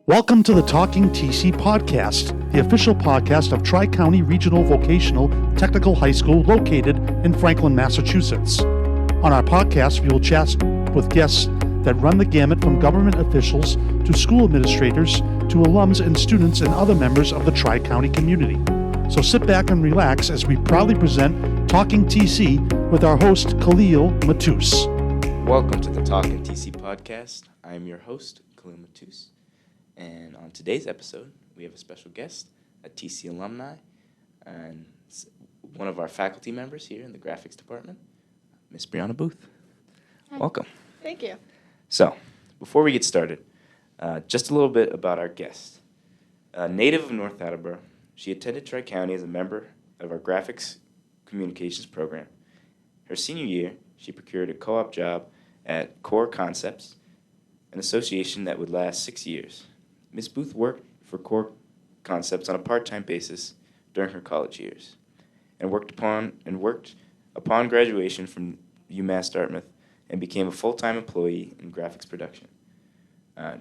Welcome to the Talking TC podcast, the official podcast of Tri-County Regional Vocational Technical High School located in Franklin, Massachusetts. On our podcast, we will chat with guests that run the gamut from government officials to school administrators to alums and students and other members of the Tri-County community. So sit back and relax as we proudly present Talking TC with our host, Khalil Matus. Welcome to the Talkin TC podcast. I'm your host, Khalil Matus. And on today's episode, we have a special guest, a TC alumni, and one of our faculty members here in the graphics department, Miss Brianna Boothe. Hi. Welcome. Thank you. So, before we get started, just a little bit about our guest. A native of North Attleboro, she attended Tri-County as a member of our graphics communications program. Her senior year, she procured a co-op job at Core Concepts, an association that would last 6 years. Ms. Boothe worked for Core Concepts on a part-time basis during her college years, and worked upon graduation from UMass Dartmouth and became a full-time employee in graphics production.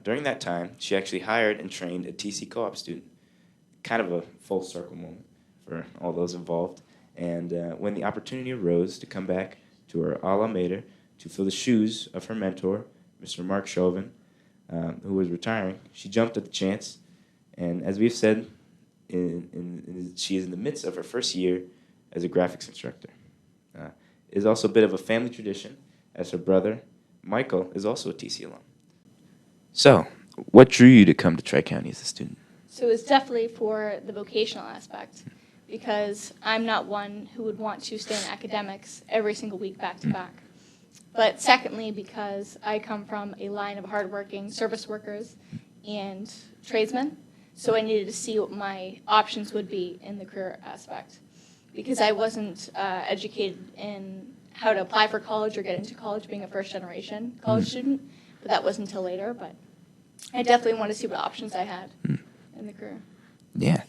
During that time, she actually hired and trained a TC co-op student, kind of a full circle moment for all those involved. And when the opportunity arose to come back to her alma mater to fill the shoes of her mentor, Mr. Mark Chauvin, who was retiring, she jumped at the chance. And as we've said, she is in the midst of her first year as a graphics instructor. It is also a bit of a family tradition, as her brother, Michael, is also a TC alum. So, what drew you to come to Tri-County as a student? So it was definitely for the vocational aspect, because I'm not one who would want to stay in academics every single week back to back. But secondly, because I come from a line of hardworking service workers and tradesmen, so I needed to see what my options would be in the career aspect. Because I wasn't educated in how to apply for college or get into college, being a first-generation college student, but that wasn't until later. But I definitely wanted to see what options I had in the career. Yeah.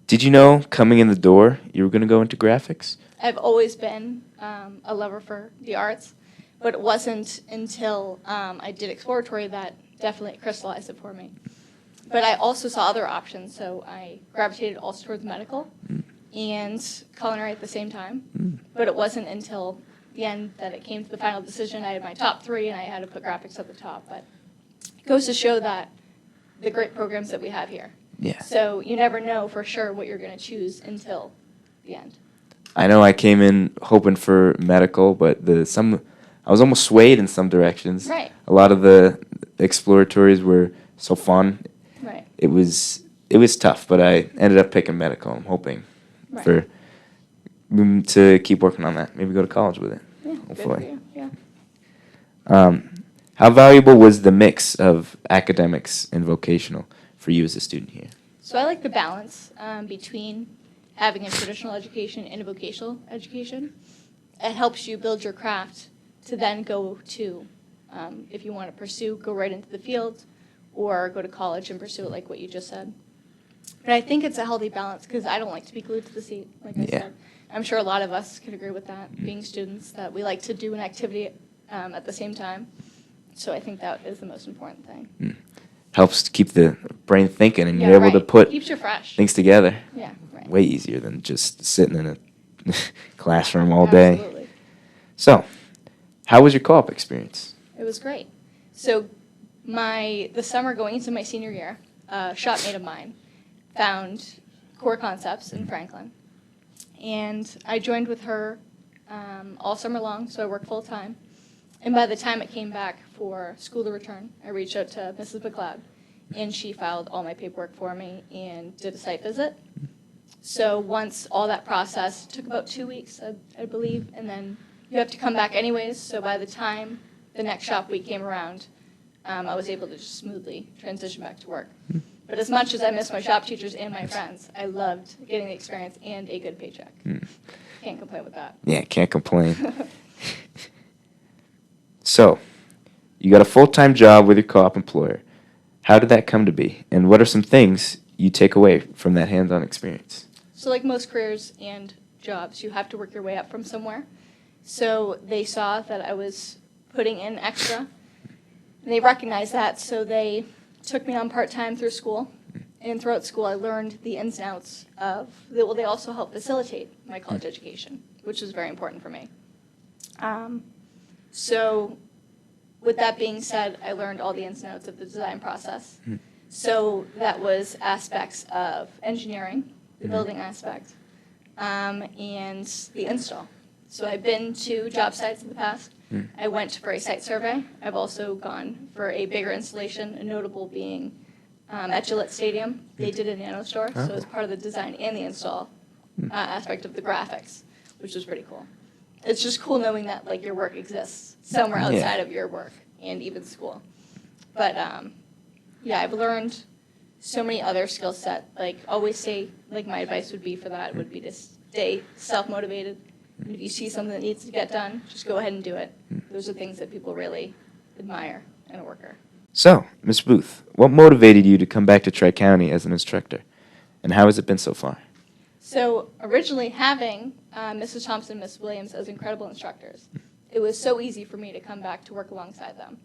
Did you know, coming in the door, you were going to go into graphics? I've always been a lover for the arts, but it wasn't until I did exploratory that definitely crystallized it for me. But I also saw other options, so I gravitated also towards medical and culinary at the same time. But it wasn't until the end that it came to the final decision. I had my top three, and I had to put graphics at the top. But it goes to show that the great programs that we have here. Yeah. So you never know for sure what you're going to choose until the end. I know I came in hoping for medical, but I was almost swayed in some directions. Right. A lot of the exploratories were so fun. Right. It was tough, but I ended up picking medical. I'm hoping to keep working on that. Maybe go to college with it. Yeah, hopefully. Good for you. Yeah. How valuable was the mix of academics and vocational for you as a student here? So I like the balance between having a traditional education and a vocational education. It helps you build your craft to then go to, if you want to pursue, go right into the field, or go to college and pursue it like what you just said. But I think it's a healthy balance, because I don't like to be glued to the seat, like I said. I'm sure a lot of us could agree with that, being students, that we like to do an activity at the same time. So I think that is the most important thing. Helps to keep the brain thinking, and Yeah, you're able to put keeps you fresh. things together. Yeah, right. Way easier than just sitting in a classroom all day. Absolutely. So, how was your co-op experience? It was great. So the summer going into my senior year, a shopmate of mine found Core Concepts in Franklin. And I joined with her all summer long, so I worked full time. And by the time it came back for school to return, I reached out to Mrs. McLeod, and she filed all my paperwork for me and did a site visit. So once all that process took about 2 weeks, I believe, and then you have to come back anyways. So by the time the next shop week came around, I was able to just smoothly transition back to work. But as much as I missed my shop teachers and my friends, I loved getting the experience and a good paycheck. Can't complain with that. Yeah, can't complain. So, you got a full-time job with your co-op employer. How did that come to be? And what are some things you take away from that hands-on experience? So like most careers and jobs, you have to work your way up from somewhere. So they saw that I was putting in extra, and they recognized that, so they took me on part-time through school. And throughout school, I learned the ins and outs of, well, they also help facilitate my college education, which was very important for me. So with that being said, I learned all the ins and outs of the design process. So that was aspects of engineering, the building aspect, and the install. So I've been to job sites in the past. I went for a site survey. I've also gone for a bigger installation, a notable being at Gillette Stadium. They did a nano store, so it was part of the design and the install aspect of the graphics, which was pretty cool. It's just cool knowing that like your work exists somewhere outside of your work and even school. But yeah, I've learned so many other skill set. Like always say, like my advice would be for that would be to stay self-motivated. And if you see something that needs to get done, just go ahead and do it. Those are things that people really admire in a worker. So, Ms. Boothe, what motivated you to come back to Tri-County as an instructor, and how has it been so far? So originally having Mrs. Thompson and Ms. Williams as incredible instructors, it was so easy for me to come back to work alongside them.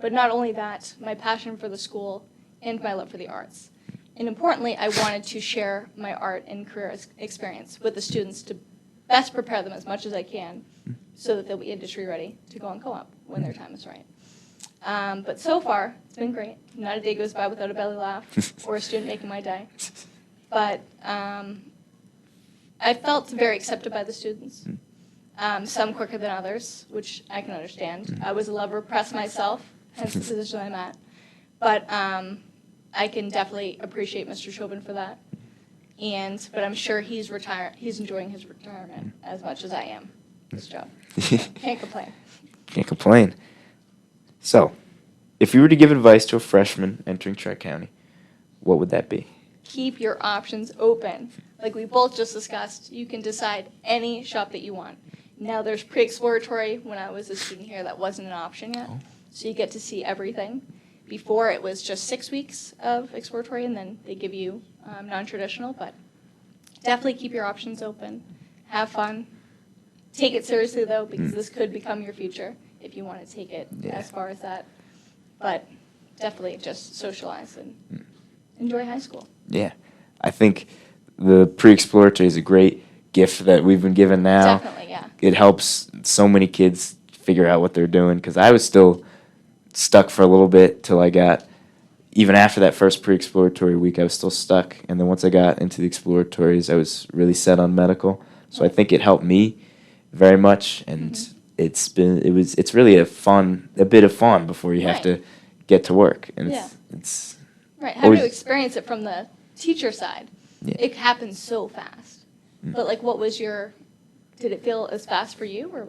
But not only that, my passion for the school and my love for the arts. And importantly, I wanted to share my art and career experience with the students to best prepare them as much as I can so that they'll be industry ready to go on co-op when their time is right. But so far, it's been great. Not a day goes by without a belly laugh or a student making my day. But I felt very accepted by the students, some quicker than others, which I can understand. I was a lover of press myself, hence the position I'm at. But I can definitely appreciate Mr. Chauvin for that. But I'm sure he's enjoying his retirement as much as I am. This job. Can't complain. Can't complain. So, if you were to give advice to a freshman entering Tri-County, what would that be? Keep your options open. Like we both just discussed, you can decide any shop that you want. Now there's pre-exploratory. When I was a student here, that wasn't an option yet. So you get to see everything. Before it was just 6 weeks of exploratory, and then they give you non-traditional. But definitely keep your options open. Have fun. Take it seriously, though, because this could become your future if you want to take it as far as that. But definitely just socialize and enjoy high school. Yeah. I think the pre-exploratory is a great gift that we've been given now. Definitely, yeah. It helps so many kids figure out what they're doing, because I was still stuck for a little bit till I got, even after that first pre-exploratory week, I was still stuck. And then once I got into the exploratories, I was really set on medical. So I think it helped me very much, and it's really a bit of fun before you have to get to work. And it's right. Having to experience it from the teacher side, it happens so fast. But like, did it feel as fast for you, or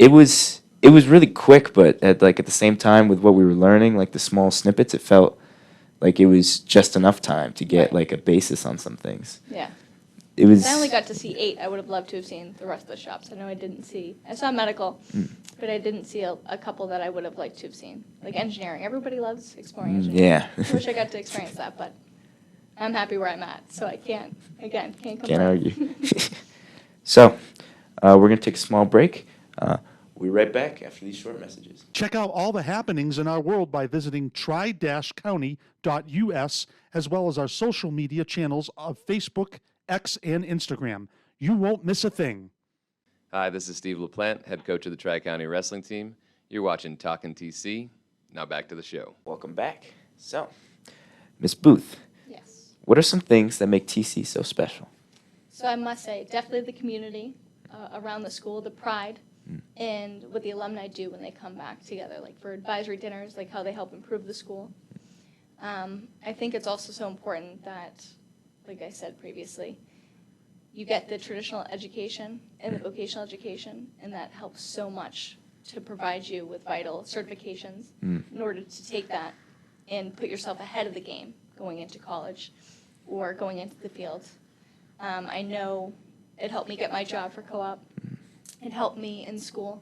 was it was really quick, but at the same time with what we were learning, like the small snippets, it felt like it was just enough time to get like a basis on some things. Yeah. It was. I only got to see 8. I would have loved to have seen the rest of the shops. I know I saw medical, but I didn't see a couple that I would have liked to have seen. Like engineering. Everybody loves exploring engineering. Yeah. I wish I got to experience that, but I'm happy where I'm at, so I can't complain. Can't argue. So, we're going to take a small break. We'll be right back after these short messages. Check out all the happenings in our world by visiting tri-county.us, as well as our social media channels of Facebook, X, and Instagram. You won't miss a thing. Hi, this is Steve LaPlante, head coach of the Tri-County wrestling team. You're watching Talkin TC. Now back to the show. Welcome back. So, Ms. Boothe, Yes. what are some things that make TC so special? So I must say, definitely the community around the school, the pride, and what the alumni do when they come back together, like for advisory dinners, like how they help improve the school. I think it's also so important that, like I said previously, you get the traditional education and the vocational education, and that helps so much to provide you with vital certifications in order to take that and put yourself ahead of the game going into college or going into the field. I know it helped me get my job for co-op. It helped me in school.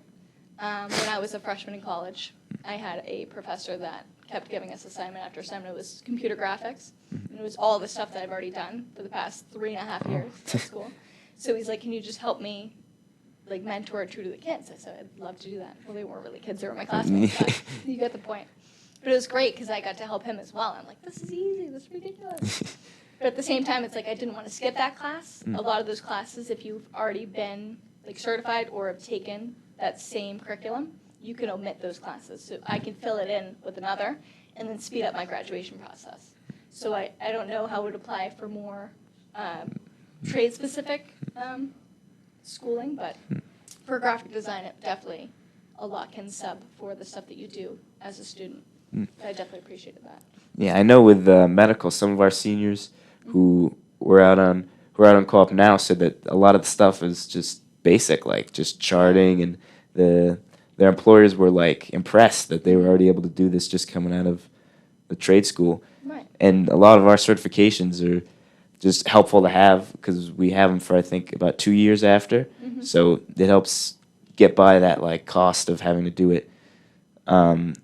When I was a freshman in college, I had a professor that kept giving us assignment after assignment. It was computer graphics, and it was all the stuff that I've already done for the past 3.5 years at school. So he's like, can you just help me like mentor or tutor the kids? I said, I'd love to do that. Well, they weren't really kids, they were my classmates, but you get the point. But it was great because I got to help him as well. I'm like, this is easy, this is ridiculous. But at the same time, it's like I didn't want to skip that class. A lot of those classes, if you've already been like certified or have taken that same curriculum, you can omit those classes. So I can fill it in with another and then speed up my graduation process. So I don't know how it would apply for more trade-specific schooling, but for graphic design, it definitely a lot can sub for the stuff that you do as a student. I definitely appreciated that. Yeah, I know with medical, some of our seniors who were out on co-op now said that a lot of the stuff is just basic, like just charting, and their employers were like impressed that they were already able to do this just coming out of the trade school. Right. And a lot of our certifications are just helpful to have because we have them for I think about 2 years after, so it helps get by that like cost of having to do it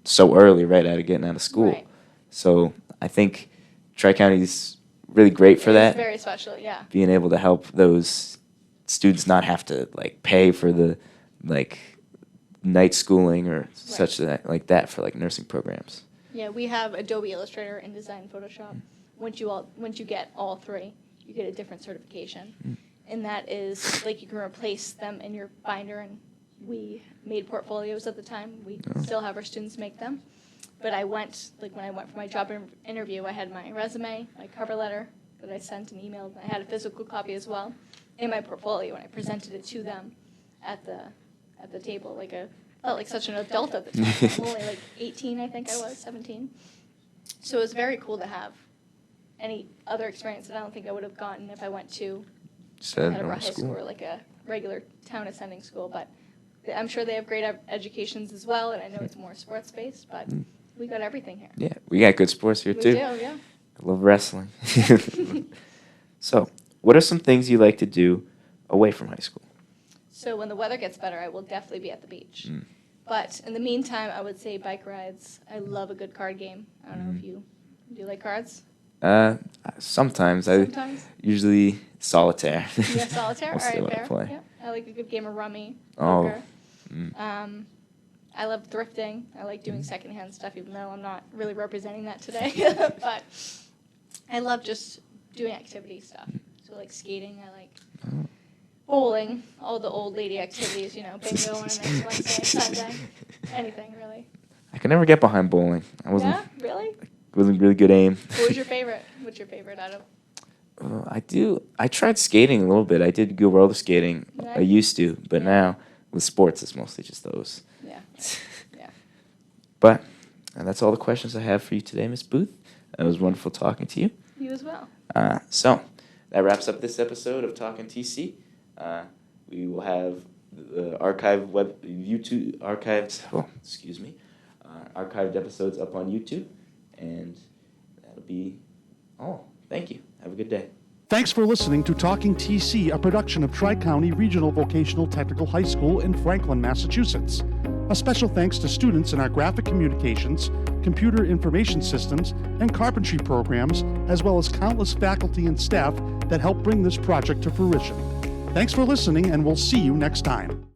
so early, right out of getting out of school. Right. So I think Tri-County's really great for that. It's very special, yeah. Being able to help those students not have to like pay for the like night schooling or such that like that for like nursing programs. Yeah, we have Adobe Illustrator, InDesign, Photoshop. Once you get all three, you get a different certification. And that is like you can replace them in your binder, and we made portfolios at the time. We still have our students make them. But I went, like when I went for my job interview, I had my resume, my cover letter that I sent and emailed. I had a physical copy as well, and my portfolio, and I presented it to them at the table. Like felt like such an adult at the time. I'm only like 18, I think I was, 17. So it was very cool to have any other experience that I don't think I would have gotten if I went to Edinburgh High School or like a regular town ascending school. But I'm sure they have great educations as well, and I know it's more sports-based, but we got everything here. Yeah, we got good sports here too. We do, yeah. I love wrestling. So, what are some things you like to do away from high school? So when the weather gets better, I will definitely be at the beach. But in the meantime, I would say bike rides. I love a good card game. I don't know if you do you like cards? Sometimes. Sometimes? I usually solitaire. Yeah, solitaire? All Mostly right, what I fair. play. Yeah. I like a good game of rummy, Oh. poker. I love thrifting. I like doing secondhand stuff, even though I'm not really representing that today. But I love just doing activity stuff. So like skating, I like bowling, all the old lady activities, bingo on a next Wednesday, Sunday, anything really. I could never get behind bowling. I wasn't Really? really good aim. What was your favorite? What's your favorite out of? I tried skating a little bit. I did go roller skating. Yeah. I used to, but now with sports, it's mostly just those. Yeah. Yeah. But that's all the questions I have for you today, Ms. Boothe. It was wonderful talking to you. You as well. So that wraps up this episode of Talkin TC. We will have the archived episodes up on YouTube, and that'll be all. Thank you. Have a good day. Thanks for listening to Talking TC, a production of Tri-County Regional Vocational Technical High School in Franklin, Massachusetts. A special thanks to students in our graphic communications, computer information systems, and carpentry programs, as well as countless faculty and staff that help bring this project to fruition. Thanks for listening, and we'll see you next time.